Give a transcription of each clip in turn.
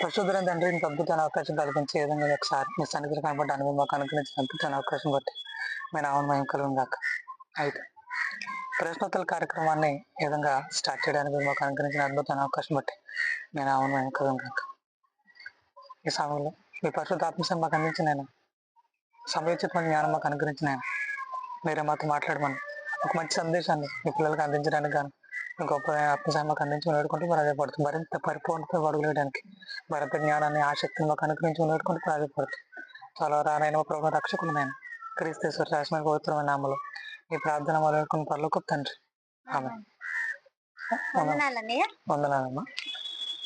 పరిశుద్ధులైన తండ్రి, ఇంత అద్భుతమైన అవకాశం కల్పించే విధంగా ఒకసారి మీ సన్నిధిలో కనబడ్డ అనుభవం మాకు అనుగ్రహించిన అద్భుతమైన అవకాశం బట్టి మేము ఆమెను మేము కలుగుం దాకా అయితే ప్రశ్నోత్తర కార్యక్రమాన్ని ఈ విధంగా స్టార్ట్ చేయడానికి మీరు మాకు అనుగ్రహించిన అద్భుతమైన అవకాశం బట్టి నేను ఆమెను మేము కలుగుం దాకా ఈ సమయంలో మీ పరిశుద్ధ ఆత్మసం మాకు అందించిన ఆయన సమయోచితమైన జ్ఞానం మాకు అనుగ్రహించిన ఆయన మీరే మాతో మాట్లాడమని ఒక మంచి సందేశాన్ని మీ పిల్లలకు అందించడానికి కానీ గొప్ప ఆత్మసాయం మాకు అందించి వేడుకుంటూ మరి అదే పడుతుంది మరింత పరిపూర్ణత అడుగులేయడానికి మరింత జ్ఞానాన్ని ఆసక్తిని మాకు అనుగ్రహించి వేడుకుంటూ మరి అదే పడుతుంది చాలా రానైన ప్రభు రక్షకులు నేను క్రీస్తేశ్వర రాసిన పవిత్రమైన నామలో ఈ ప్రార్థన మొదలుకొని పర్లోకి తండ్రి ఆమె వందనాలమ్మా.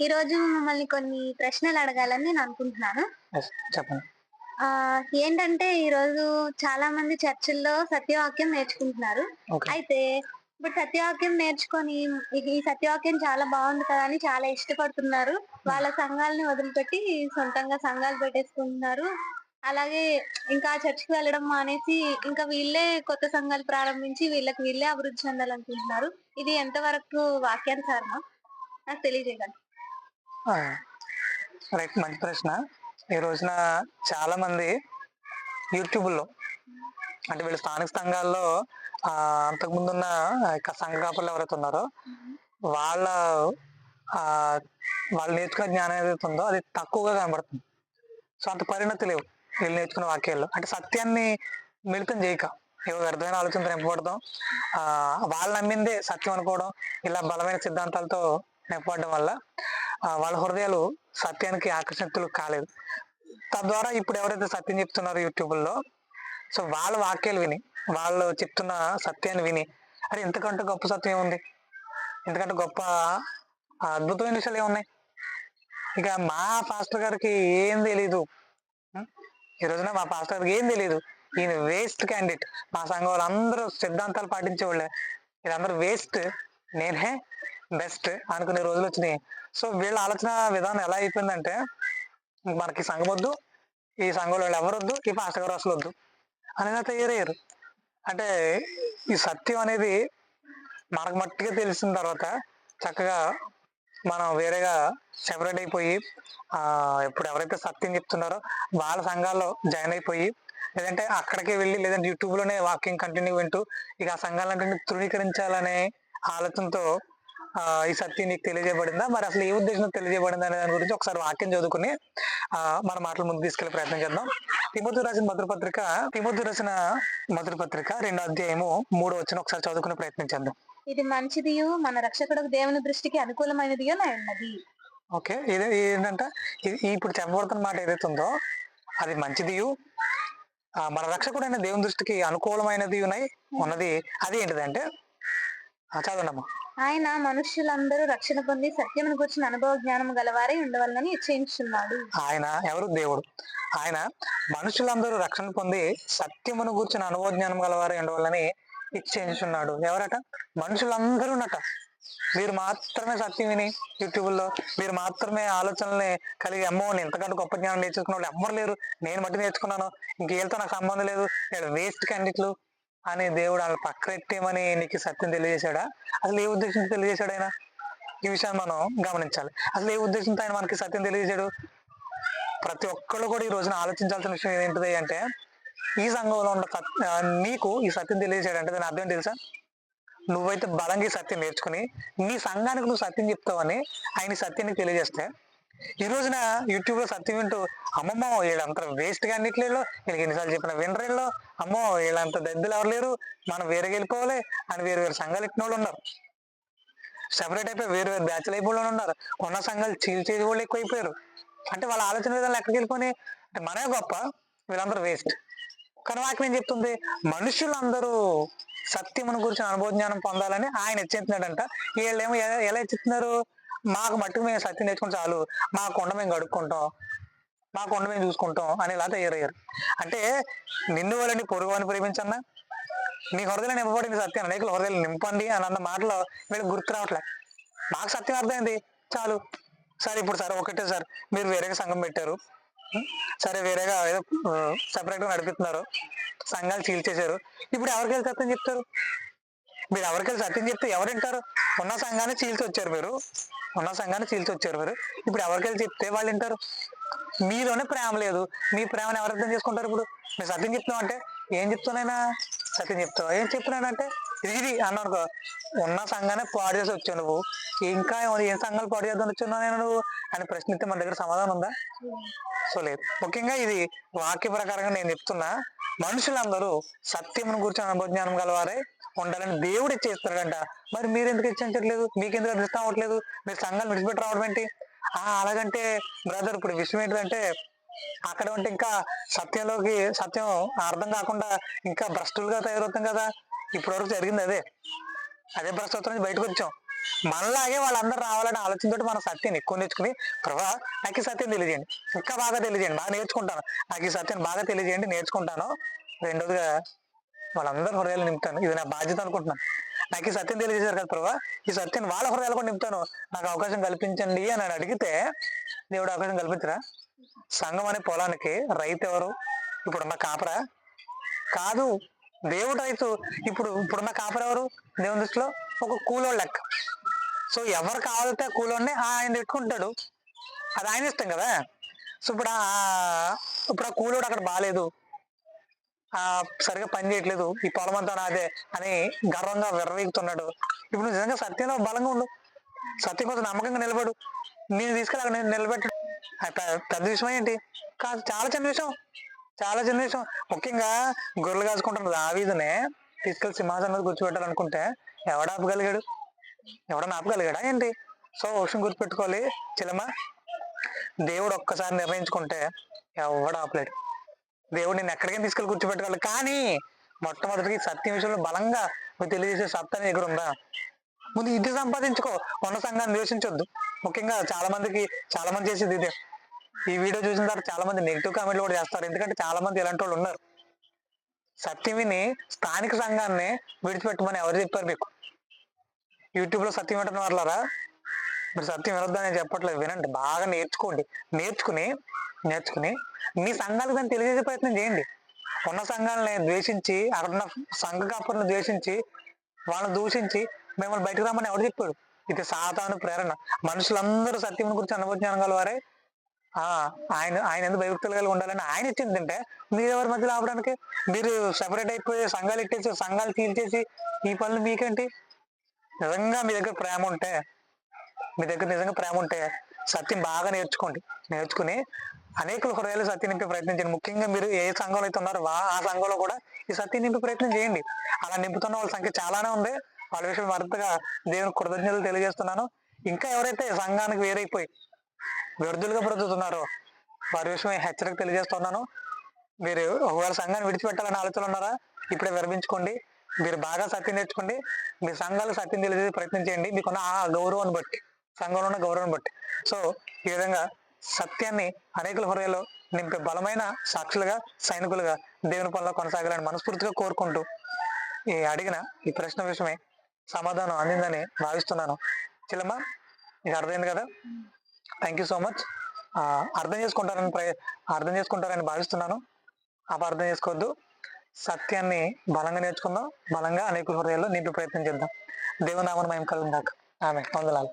ఈ రోజు మిమ్మల్ని కొన్ని ప్రశ్నలు అడగాలని నేను అనుకుంటున్నాను. చెప్పండి. ఏంటంటే ఈ రోజు చాలా మంది చర్చిల్లో సత్యవాక్యం నేర్చుకుంటున్నారు. అయితే ఇప్పుడు సత్యవాక్యం నేర్చుకొని ఈ సత్యవాక్యం చాలా బాగుంది కదా అని చాలా ఇష్టపడుతున్నారు. వాళ్ళ సంఘాలని వదిలిపెట్టి సొంతంగా సంఘాలు పెట్టేసుకుంటున్నారు. అలాగే ఇంకా చర్చికి వెళ్ళడం మానేసి ఇంకా వీళ్ళే కొత్త సంఘాలు ప్రారంభించి వీళ్ళే అభివృద్ధి చెందాలనుకుంటున్నారు. ఇది ఎంతవరకు వాక్యానుసారమా నాకు తెలియజేయగలరు? రైట్, మంచి ప్రశ్న. ఈ రోజున చాలా మంది యూట్యూబ్లో అంటే వీళ్ళు స్థానిక సంఘాల్లో అంతకుముందున్న సంఘ కాపులు ఎవరైతే ఉన్నారో వాళ్ళ వాళ్ళు నేర్చుకునే జ్ఞానం ఏదైతే ఉందో అది తక్కువగా కనబడుతుంది. సో అంత పరిణతి లేవు వీళ్ళు నేర్చుకునే వాక్యాల్లో. అంటే సత్యాన్ని మిళితం చేయక ఏవో వ్యర్థమైన ఆలోచనతో నింపబడతాం, వాళ్ళు నమ్మిందే సత్యం అనుకోవడం, ఇలా బలమైన సిద్ధాంతాలతో నింపబడడం వల్ల వాళ్ళ హృదయాలు సత్యానికి ఆకర్షితులు కాలేదు. తద్వారా ఇప్పుడు ఎవరైతే సత్యం చెప్తున్నారో యూట్యూబ్లో, సో వాళ్ళ వాక్యాలు విని వాళ్ళు చెప్తున్న సత్యాన్ని విని అరే ఇంతకంటే గొప్ప సత్యం ఏముంది, ఇంతకంటే గొప్ప అద్భుతమైన విషయాలు ఏమున్నాయి, ఇక మా పాస్టర్ గారికి ఏం తెలీదు, ఈ రోజున మా పాస్టర్ గారికి ఏం తెలీదు, ఈయన వేస్ట్ క్యాండిడేట్, మా సంఘం వాళ్ళందరూ సిద్ధాంతాలు పాటించేవాళ్ళే, వీళ్ళందరూ వేస్ట్, నేనే బెస్ట్ అనుకునే రోజులు వచ్చినాయి. సో వీళ్ళ ఆలోచన విధానం ఎలా అయిపోయిందంటే మనకి సంఘం వద్దు, ఈ సంఘంలో వాళ్ళు ఎవరొద్దు, ఈ పాస్టర్ గారు అసలు వద్దు అనేది తయారయ్యారు. అంటే ఈ సత్యం అనేది మనకు మట్టిగా తెలిసిన తర్వాత చక్కగా మనం వేరేగా సెపరేట్ అయిపోయి ఇప్పుడు ఎవరైతే సత్యం చెప్తున్నారో వాళ్ళ సంఘాల్లో జాయిన్ అయిపోయి, లేదంటే అక్కడికి వెళ్ళి, లేదంటే యూట్యూబ్లోనే వాకింగ్ కంటిన్యూ వింటూ ఇక ఆ సంఘాలంటే తృణీకరించాలనే ఆలోచనతో ఈ సత్యం నీకు తెలియజేయబడిందా, మరి అసలు ఏ ఉద్దేశంతో తెలియజేయబడింది అనే దాని గురించి ఒకసారి వాక్యం చదువుకుని మన మాటలు ముందు తీసుకెళ్లే ప్రయత్నం చేద్దాం. తిమోతి రాసిన మొదటి పత్రిక 2వ అధ్యాయము 3వ వచనం ఒకసారి చదువుకునే ప్రయత్నం చేద్దాం. ఇది మంచిది, మన రక్షకుడు దేవుని దృష్టికి అనుకూలమైనది ఉన్నది. ఓకే, ఇది ఏంటంటే ఇప్పుడు చెప్పబడుతున్న మాట ఏదైతే ఉందో అది మంచిది, మన రక్షకుడైన దేవుని దృష్టికి అనుకూలమైనది ఉన్నది. అది ఏంటిదంటే చదవండమ్మా. ఆయన మనుష్యులందరూ రక్షణ పొంది సత్యమును గురించిన అనుభవ జ్ఞానం గలవారై ఉండవాలని నిశ్చయించున్నాడు. ఆయన ఎవరు? దేవుడు. ఆయన మనుషులందరూ రక్షణ పొంది సత్యమును గురించిన అనుభవ జ్ఞానం గలవారై ఉండవాలని నిశ్చయించున్నాడు. ఎవరట? మనుషులందరూనట. మీరు మాత్రమే సత్యం విని యూట్యూబ్లో మీరు మాత్రమే ఆలోచనల్ని కలిగి అమ్మో నేను ఇంతకంటే గొప్ప జ్ఞానం నేర్చుకున్న వాళ్ళు ఎవ్వరు లేరు, నేను మట్టి నేర్చుకున్నాను, ఇంకేళ్ళతో నాకు సంబంధం లేదు, వేస్ట్ క్యాండిడేట్లు అని దేవుడు వాళ్ళని పక్కనెట్టేమని నీకు సత్యం తెలియజేశాడా? అసలు ఏ ఉద్దేశంతో తెలియజేశాడు ఆయన? ఈ విషయాన్ని మనం గమనించాలి. అసలు ఏ ఉద్దేశంతో ఆయన మనకి సత్యం తెలియజేశాడు? ప్రతి ఒక్కళ్ళు కూడా ఈ రోజున ఆలోచించాల్సిన విషయం ఏంటిది అంటే, ఈ సంఘంలో ఉన్న నీకు ఈ సత్యం తెలియజేశాడు అంటే దాని అర్థం తెలుసా? నువ్వైతే బలంగా ఈ సత్యం నేర్చుకుని నీ సంఘానికి నువ్వు సత్యం చెప్తావని ఆయన సత్యాన్ని తెలియజేస్తే, ఈ రోజున యూట్యూబ్లో సత్యం వింటూ అమ్మమ్మో వీళ్ళంతా వేస్ట్ గా అన్నిట్లేలో వీళ్ళకి ఎన్నిసార్లు చెప్పిన వినరేళ్ళు, అమ్మో వీళ్ళంత దద్దులు ఎవరు లేరు, మనం వేరేగా వెళ్ళిపోవాలి అని వేరు సంఘాలు ఎక్కిన వాళ్ళు ఉన్నారు. సెపరేట్ అయిపోయి వేరు బ్యాచ్లు అయిపోయి ఉన్నారు. ఉన్న సంఘాలు చీల్చేది వాళ్ళు ఎక్కువైపోయారు. అంటే వాళ్ళ ఆలోచన విధాలు ఎక్కడికి వెళ్ళిపోయి అంటే మనమే గొప్ప, వీళ్ళందరూ వేస్ట్. కానీ వాక్యం ఏం చెప్తుంది? మనుషులందరూ సత్యమును గురించి అనుభవ జ్ఞానం పొందాలని ఆయన హెచ్చరిస్తున్నాడంట. వీళ్ళేమో ఎలా హెచ్చిస్తున్నారు? మాకు మట్టుకు మేము సత్యం నేర్చుకుని చాలు, మా కొండ మేము గడుక్కుంటాం, మా కొండ మేము చూసుకుంటాం అని ఇలా తయారయ్యారు. అంటే నిన్ను వాళ్ళని పొరుగు అని ప్రేమించన్నా, నీ హృదయాలు నింపబడింది సత్యం, అనేకల హృదయాలు నింపండి అని అన్న మాటలో వీళ్ళకి గుర్తు రావట్లే. మాకు సత్యం అర్థమైంది చాలు. సరే ఇప్పుడు సరే ఒకటే సార్ మీరు వేరేగా సంఘం పెట్టారు, సరే వేరేగా ఏదో సపరేట్గా నడిపిస్తున్నారు, సంఘాలు చీల్చేశారు, ఇప్పుడు ఎవరికి సత్యం చెప్తారు? మీరు ఎవరికెళ్ళి సత్యం చెప్తే ఎవరు వింటారు? ఉన్న సంఘాన్ని చీల్చి వచ్చారు మీరు, ఇప్పుడు ఎవరికెళ్ళి చెప్తే వాళ్ళు వింటారు? మీలోనే ప్రేమ లేదు. మీ ప్రేమను ఎవరు అర్థం చేసుకుంటారు? ఇప్పుడు మీరు సత్యం చెప్తున్నావు అంటే ఏం చెప్తున్నాయినా? సత్యం చెప్తావు. ఏం చెప్తున్నానంటే ఇది అన్నావు అనుకో, ఉన్న సంఘాన్ని పాడు చేసి వచ్చావు నువ్వు, ఇంకా ఏం సంఘాలు పాడు చేద్దాం వచ్చున్నావు నేను నువ్వు అని ప్రశ్నిస్తే మన దగ్గర సమాధానం ఉందా? సో లేదు. ముఖ్యంగా ఇది వాక్య ప్రకారంగా నేను చెప్తున్నా, మనుషులందరూ సత్యమును గురించి అనుభవజ్ఞానం గలవారే ఉండాలని దేవుడు ఇచ్చేస్తాడంట. మరి మీరు ఎందుకు ఇచ్చించట్లేదు? మీకు ఎందుకు అది ఇష్టం అవ్వట్లేదు? మీరు సంఘాలు విడిచిపెట్టి రావడం ఏంటి? అలాగంటే బ్రదర్, ఇప్పుడు విషయం ఏంటంటే అక్కడ ఉంటే ఇంకా సత్యం అర్థం కాకుండా ఇంకా భ్రష్టులుగా తయారవుతాం కదా. ఇప్పటి వరకు జరిగింది అదే భ్రష్టత్వం నుంచి బయటకు వచ్చాం. మనలాగే వాళ్ళందరూ రావాలని ఆలోచనతో మన సత్యాన్ని ఎక్కువ నేర్చుకుని, ప్రభా నాకు ఈ సత్యం తెలియజేయండి, ఇంకా బాగా తెలియజేయండి, బాగా నేర్చుకుంటాను, నాకు ఈ సత్యాన్ని బాగా తెలియజేయండి, నేర్చుకుంటాను. రెండోదిగా వాళ్ళందరూ హృదయాలు నింపుతాను, ఇది నా బాధ్యత అనుకుంటున్నాను. నాకు ఈ సత్యం తెలియజేశారు కదా ప్రభా, ఈ సత్యాన్ని వాళ్ళ హృదయాలు కూడా నింపుతాను, నాకు అవకాశం కల్పించండి అని అడిగితే దేవుడు అవకాశం కల్పించరా? సంఘం అనే పొలానికి రైతు ఎవరు? ఇప్పుడున్న కాపరా? కాదు, దేవుడు రైతు. ఇప్పుడున్న కాపర ఎవరు దేవుని దృష్టిలో? ఒక కూలోడు లెక్క. సో ఎవరు కావాలంటే కూలోడిని ఆయన పెట్టుకుంటాడు, అది ఆయన ఇష్టం కదా. సో ఇప్పుడు ఆ కూలోడు అక్కడ బాగాలేదు, సరిగా పని చేయట్లేదు, ఈ పొలం అంతా నాదే అని గర్వంగా విర్రవీగుతున్నాడు. ఇప్పుడు నిజంగా సత్యంలో బలంగా ఉండు, సత్యం కోసం నమ్మకంగా నిలబడు, నేను తీసుకెళ్ళి అక్కడ నిలబెట్టడు పెద్ద విషయం ఏంటి కాదు, చాలా చిన్న విషయం. ముఖ్యంగా గొర్రెలు కాసుకుంటున్నది ఆ వీధినే తీసుకెళ్లి సింహాసనం మీద కూర్చోబెట్టాలనుకుంటే ఎవడన్నా ఆపగలిగాడా ఏంటి? సో విషయం గుర్తుపెట్టుకోవాలి చిలమ్మ, దేవుడు ఒక్కసారి నిర్ణయించుకుంటే ఎవడు ఆపలేడు. దేవుడు నేను ఎక్కడికైనా తీసుకెళ్ళి కూర్చోబెట్టగలడు. కానీ మొట్టమొదటికి సత్యం విషయంలో బలంగా నువ్వు తెలియజేసే సత్తా నీ దగ్గర ఉందా? ముందు ఇది సంపాదించుకో, ఉన్న సంఘాన్ని ద్వేషించొద్దు. ముఖ్యంగా చాలా మంది చేసేది ఇదే. ఈ వీడియో చూసిన తర్వాత చాలా మంది నెగిటివ్ కామెంట్లు కూడా చేస్తారు, ఎందుకంటే చాలా మంది ఇలాంటి వాళ్ళు ఉన్నారు. సత్యం విని స్థానిక సంఘాన్ని విడిచిపెట్టమని ఎవరు చెప్పారు మీకు? యూట్యూబ్ లో సత్యం వింటున్న వాళ్ళారా? మీరు సత్యం వినొద్దని చెప్పట్లేదు, వినండి, బాగా నేర్చుకుని మీ సంఘాలకు దాన్ని తెలియజేసే ప్రయత్నం చేయండి. ఉన్న సంఘాలని ద్వేషించి, అక్కడున్న సంఘ కాపులను ద్వేషించి, వాళ్ళని దూషించి మిమ్మల్ని బయటకు రమ్మని ఎవరు చెప్పాడు? ఇది సాతాను ప్రేరణ. మనుషులందరూ సత్యం గురించి అనుభవజ్ఞానం గలవారే, ఆయన ఎందుకు భయభక్తులు కలిగి ఉండాలని ఆయన ఇచ్చింది తింటే మీరు ఎవరి మధ్యలో ఆపడానికి? మీరు సెపరేట్ అయిపోయి సంఘాలు ఇట్టేసి సంఘాలు తీల్చేసి ఈ పనులు మీకేంటి? నిజంగా మీ దగ్గర ప్రేమ ఉంటే సత్యం బాగా నేర్చుకుని అనేకుల హృదయాలు సత్యం నింపే ప్రయత్నం చేయండి. ముఖ్యంగా మీరు ఏ సంఘంలో అయితే ఉన్నారో ఆ సంఘంలో కూడా ఈ సత్యం నింపే ప్రయత్నం చేయండి. అలా నింపుతున్న వాళ్ళ సంఖ్య చాలానే ఉంది. వాళ్ళ విషయం మరింతగా దేవుని కృతజ్ఞతలు తెలియజేస్తున్నాను. ఇంకా ఎవరైతే సంఘానికి వేరైపోయి వ్యర్థులుగా బ్రతుకుతున్నారో వారి విషయం హెచ్చరిక తెలియజేస్తున్నాను. మీరు ఒకవేళ సంఘాన్ని విడిచిపెట్టాలని ఆలోచన ఉన్నారా? ఇప్పుడే విరమించుకోండి. మీరు బాగా సత్యం నేర్చుకోండి, మీ సంఘాలకు సత్యం తెలియజేసే ప్రయత్నం చేయండి, మీకున్న ఆ గౌరవాన్ని బట్టి, సంఘంలో ఉన్న గౌరవాన్ని బట్టి. సో ఈ విధంగా సత్యాన్ని అనేకుల హృదయాల్లో నింపే బలమైన సాక్షులుగా, సైనికులుగా దేవుని పనిలో కొనసాగాలని మనస్ఫూర్తిగా కోరుకుంటూ అడిగిన ఈ ప్రశ్న విషయమై సమాధానం అందిందని భావిస్తున్నాను. చిలమ్మ, ఇది అర్థమైంది కదా? Thank you so much. అర్థం చేసుకుంటారని భావిస్తున్నాను. అపార్థం చేసుకోవద్దు. సత్యాన్ని బలంగా నేర్చుకుందాం, బలంగా అనేక హృదయాల్లో నింపే ప్రయత్నం చేద్దాం. దేవుని నామమున మహిమ కలుగును గాక. ఆమేన్. వందనాలు.